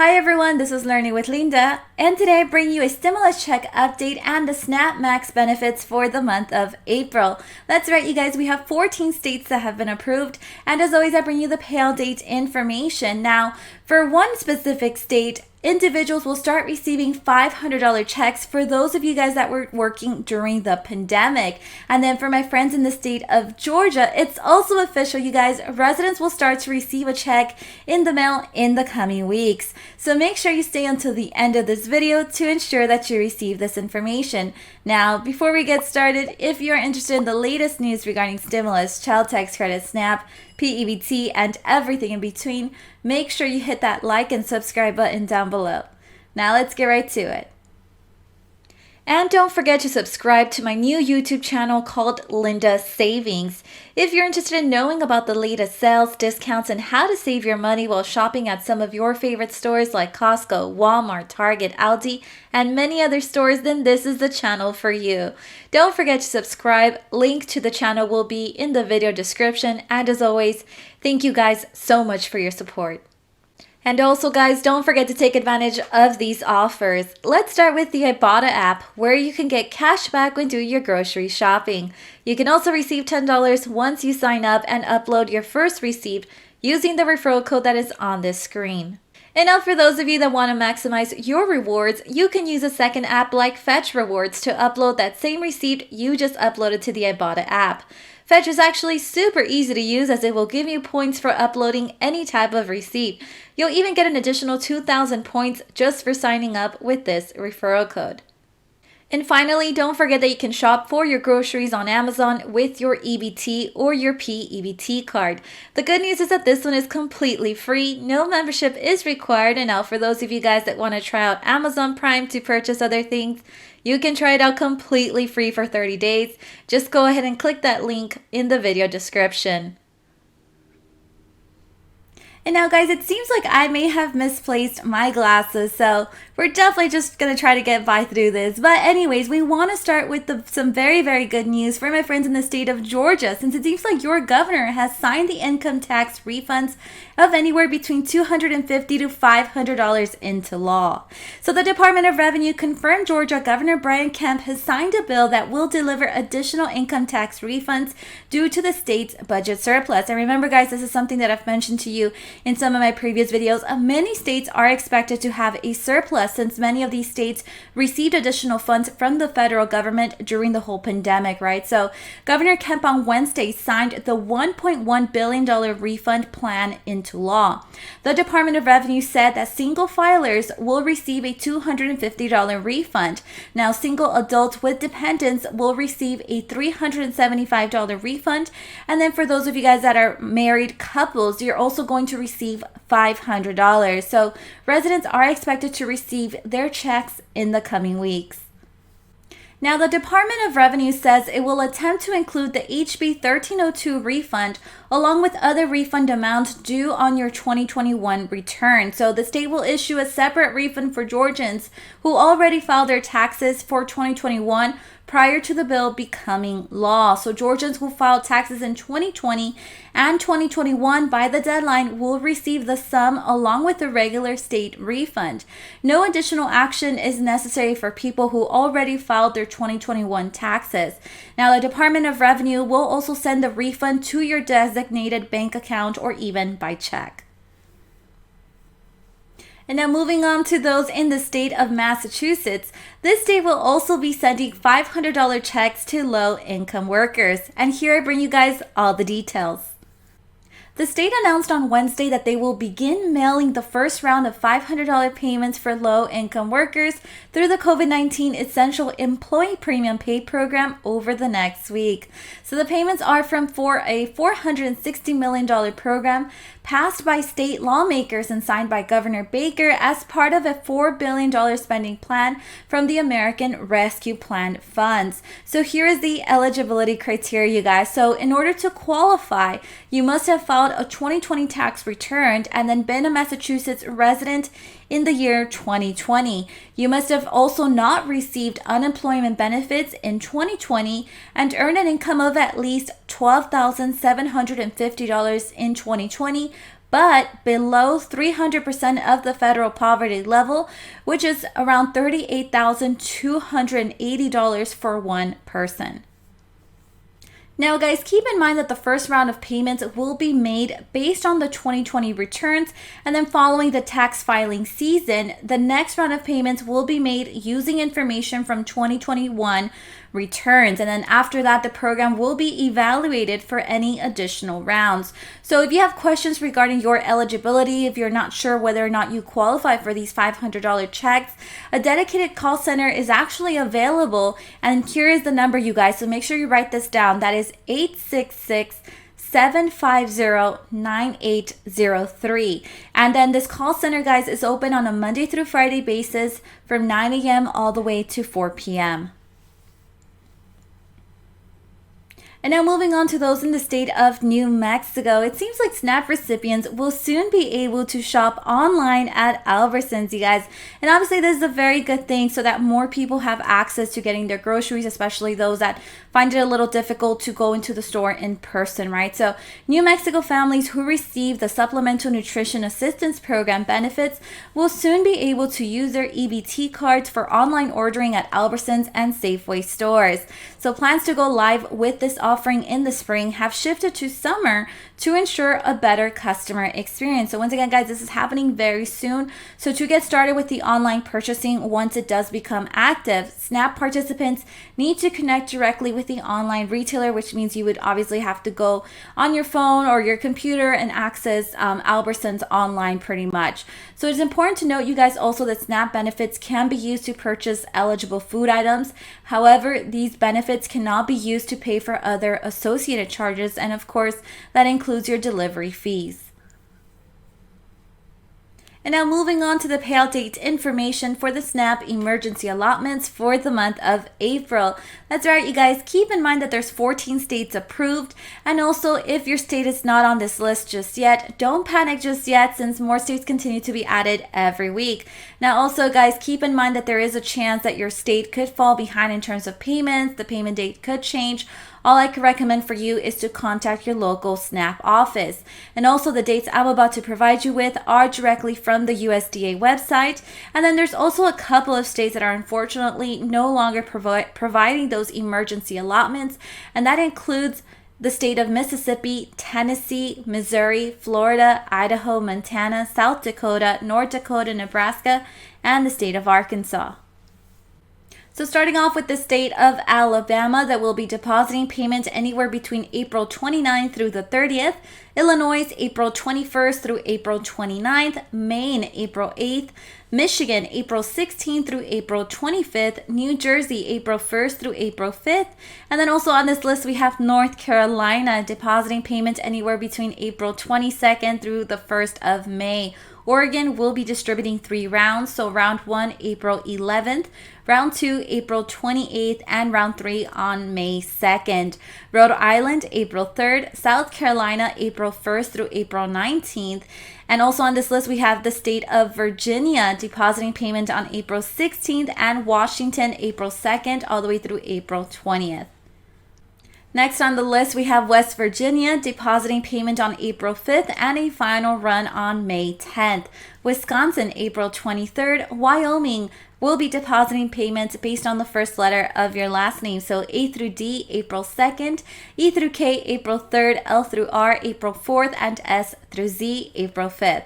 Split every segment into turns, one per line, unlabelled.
Hi everyone, this is Learning with Linda, and today I bring you a stimulus check update and the SNAP Max benefits for the month of April. That's right, you guys, we have 14 states that have been approved, and as always, I bring you the pay date information. Now, for one specific state, individuals will start receiving $500 checks for those of you guys that were working during the pandemic. And then for my friends in the state of Georgia, it's also official, you guys. Residents will start to receive a check in the mail in the coming weeks. So make sure you stay until the end of this video to ensure that you receive this information. Now, before we get started, if you're interested in the latest news regarding stimulus, child tax credit, SNAP, p-ebt, and everything in between, make sure you hit that like and subscribe button down below. Now let's get right to it. And don't forget to subscribe to my new YouTube channel called Linda Savings. If you're interested in knowing about the latest sales, discounts, and how to save your money while shopping at some of your favorite stores like Costco, Walmart, Target, Aldi, and many other stores, then this is the channel for you. Don't forget to subscribe. Link to the channel will be in the video description. And as always, thank you guys so much for your support. And also, guys, don't forget to take advantage of these offers. Let's start with the Ibotta app, where you can get cash back when doing your grocery shopping. You can also receive $10 once you sign up and upload your first receipt using the referral code that is on this screen. And now for those of you that want to maximize your rewards, you can use a second app like Fetch Rewards to upload that same receipt you just uploaded to the Ibotta app. Fetch is actually super easy to use as it will give you points for uploading any type of receipt. You'll even get an additional 2,000 points just for signing up with this referral code. And finally, don't forget that you can shop for your groceries on Amazon with your EBT or your p-ebt card. The good news is that this one is completely free. No membership is required. And now for those of you guys that want to try out Amazon Prime to purchase other things, you can try it out completely free for 30 days. Just go ahead and click that link in the video description. And now, guys, it seems like I may have misplaced my glasses, so we're definitely just going to try to get by through this. But anyways, we want to start with some very, very good news for my friends in the state of Georgia, since it seems like your governor has signed the income tax refunds of anywhere between $250 to $500 into law. So the Department of Revenue confirmed Georgia Governor Brian Kemp has signed a bill that will deliver additional income tax refunds due to the state's budget surplus. And remember, guys, this is something that I've mentioned to you in some of my previous videos. Many states are expected to have a surplus since many of these states received additional funds from the federal government during the whole pandemic, right? So Governor Kemp on Wednesday signed the $1.1 billion refund plan into law. The Department of Revenue said that single filers will receive a $250 refund. Now, single adults with dependents will receive a $375 refund. And then for those of you guys that are married couples, you're also going to receive $500. So residents are expected to receive their checks in the coming weeks. Now, the Department of Revenue says it will attempt to include the HB 1302 refund along with other refund amounts due on your 2021 return. So the state will issue a separate refund for Georgians who already filed their taxes for 2021 prior to the bill becoming law. So Georgians who filed taxes in 2020 and 2021 by the deadline will receive the sum along with the regular state refund. No additional action is necessary for people who already filed their 2021 taxes. Now, the Department of Revenue will also send the refund to your designated bank account or even by check. And now moving on to those in the state of Massachusetts, this state will also be sending $500 checks to low-income workers. And here I bring you guys all the details. The state announced on Wednesday that they will begin mailing the first round of $500 payments for low-income workers through the COVID-19 Essential Employee Premium Pay Program over the next week. So the payments are for a $460 million program passed by state lawmakers and signed by Governor Baker as part of a $4 billion spending plan from the American Rescue Plan funds. So here is the eligibility criteria, you guys. So in order to qualify, you must have filed a 2020 tax return and then been a Massachusetts resident in the year 2020. You must have also not received unemployment benefits in 2020 and earned an income of at least $12,750 in 2020 but below 300% of the federal poverty level, which is around $38,280 for one person. Now guys, keep in mind that the first round of payments will be made based on the 2020 returns, and then following the tax filing season, the next round of payments will be made using information from 2021 returns, and then after that the program will be evaluated for any additional rounds. So if you have questions regarding your eligibility, if you're not sure whether or not you qualify for these $500 checks, a dedicated call center is actually available, and here is the number, you guys, so make sure you write this down. That is 866-750-9803. And then this call center, guys, is open on a Monday through Friday basis from 9 a.m. all the way to 4 p.m. And now moving on to those in the state of New Mexico, it seems like SNAP recipients will soon be able to shop online at Albertsons, you guys. And obviously this is a very good thing so that more people have access to getting their groceries, especially those that find it a little difficult to go into the store in person, right? So New Mexico families who receive the Supplemental Nutrition Assistance Program benefits will soon be able to use their EBT cards for online ordering at Albertsons and Safeway stores. So plans to go live with this offering in the spring have shifted to summer to ensure a better customer experience. So once again, guys, this is happening very soon. So to get started with the online purchasing, once it does become active, SNAP participants need to connect directly with the online retailer, which means you would obviously have to go on your phone or your computer and access Albertsons online pretty much. So it's important to note, you guys, also that SNAP benefits can be used to purchase eligible food items. However, these benefits cannot be used to pay for other associated charges, and of course that includes your delivery fees. And now moving on to the payout date information for the SNAP emergency allotments for the month of April. That's right, you guys, keep in mind that there's 14 states approved, and also if your state is not on this list just yet, don't panic just yet, since more states continue to be added every week. Now also, guys, keep in mind that there is a chance that your state could fall behind in terms of payments. The payment date could change. All I can recommend for you is to contact your local SNAP office. And also the dates I'm about to provide you with are directly from the USDA website. And then there's also a couple of states that are unfortunately no longer providing those emergency allotments. And that includes the state of Mississippi, Tennessee, Missouri, Florida, Idaho, Montana, South Dakota, North Dakota, Nebraska, and the state of Arkansas. So starting off with the state of Alabama, that will be depositing payments anywhere between April 29th through the 30th. Illinois, April 21st through April 29th. Maine, April 8th. Michigan, April 16th through April 25th. New Jersey, April 1st through April 5th. And then also on this list, we have North Carolina depositing payments anywhere between April 22nd through the 1st of May. Oregon will be distributing 3 rounds, so round 1, April 11th, round 2, April 28th, and round 3 on May 2nd. Rhode Island, April 3rd, South Carolina, April 1st through April 19th. And also on this list, we have the state of Virginia depositing payment on April 16th, and Washington, April 2nd, all the way through April 20th. Next on the list, we have West Virginia depositing payment on April 5th and a final run on May 10th. Wisconsin, April 23rd. Wyoming will be depositing payments based on the first letter of your last name. So A through D, April 2nd. E through K, April 3rd. L through R, April 4th. And S through Z, April 5th.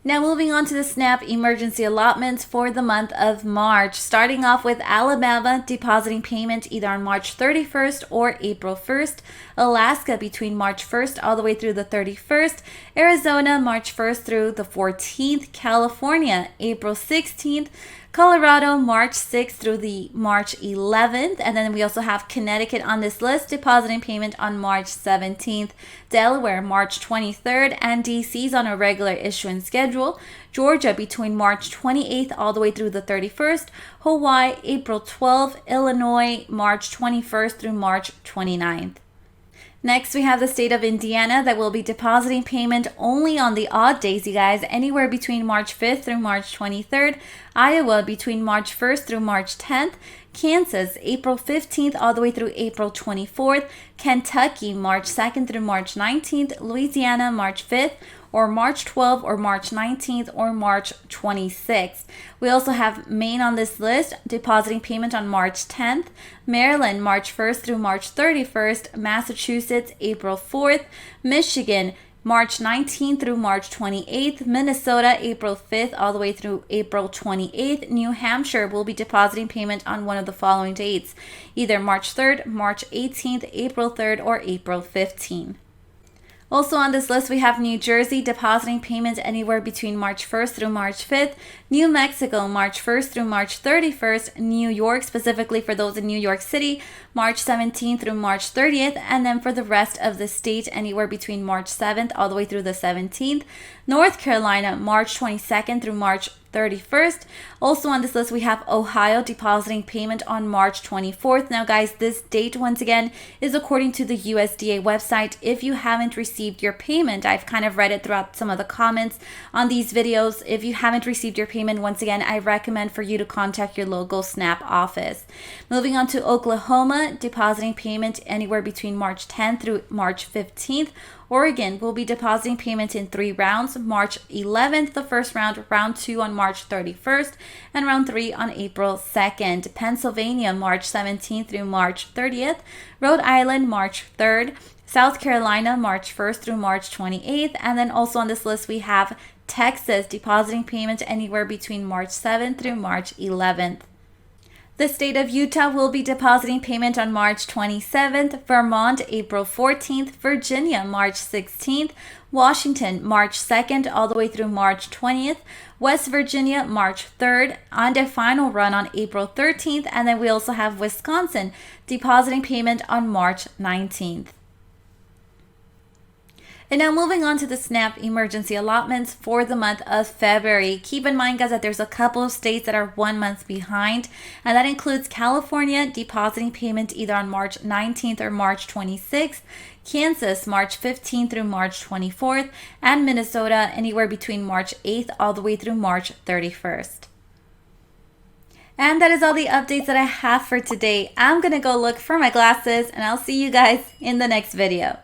Now moving on to the SNAP emergency allotments for the month of March. Starting off with Alabama depositing payment either on March 31st or April 1st. Alaska between March 1st all the way through the 31st. Arizona March 1st through the 14th. California April 16th. Colorado March 6th through the March 11th. And then we also have Connecticut on this list depositing payment on March 17th. Delaware March 23rd, and DC's on a regular issuance schedule. Georgia between March 28th all the way through the 31st. Hawaii April 12th. Illinois March 21st through March 29th. Next, we have the state of Indiana that will be depositing payment only on the odd days, you guys, anywhere between March 5th through March 23rd. Iowa between March 1st through March 10th. Kansas, April 15th all the way through April 24th. Kentucky, March 2nd through March 19th. Louisiana, March 5th, or March 12th, or March 19th, or March 26th. We also have Maine on this list, depositing payment on March 10th. Maryland, March 1st through March 31st. Massachusetts, April 4th. Michigan, March 19th through March 28th. Minnesota, April 5th all the way through April 28th. New Hampshire will be depositing payment on one of the following dates, either March 3rd, March 18th, April 3rd, or April 15th. Also on this list, we have New Jersey depositing payments anywhere between March 1st through March 5th. New Mexico, March 1st through March 31st. New York, specifically for those in New York City, March 17th through March 30th. And then for the rest of the state, anywhere between March 7th all the way through the 17th. North Carolina, March 22nd through March 31st. Also on this list, we have Ohio depositing payment on March 24th. Now, guys, this date, once again, is according to the USDA website. If you haven't received your payment, I've kind of read it throughout some of the comments on these videos. If you haven't received your payment, once again, I recommend for you to contact your local SNAP office. Moving on to Oklahoma, depositing payment anywhere between March 10th through March 15th. Oregon will be depositing payment in 3 rounds. March 11th, the first round, round 2 on March 31st, and round 3 on April 2nd. Pennsylvania, March 17th through March 30th. Rhode Island, March 3rd. South Carolina, March 1st through March 28th. And then also on this list, we have Texas depositing payment anywhere between March 7th through March 11th. The state of Utah will be depositing payment on March 27th, Vermont, April 14th, Virginia, March 16th, Washington, March 2nd, all the way through March 20th, West Virginia, March 3rd, and a final run on April 13th, and then we also have Wisconsin depositing payment on March 19th. And now moving on to the SNAP emergency allotments for the month of February. Keep in mind, guys, that there's a couple of states that are 1 month behind, and that includes California depositing payment either on March 19th or March 26th, Kansas March 15th through March 24th, and Minnesota anywhere between March 8th all the way through March 31st. And that is all the updates that I have for today. I'm going to go look for my glasses, and I'll see you guys in the next video.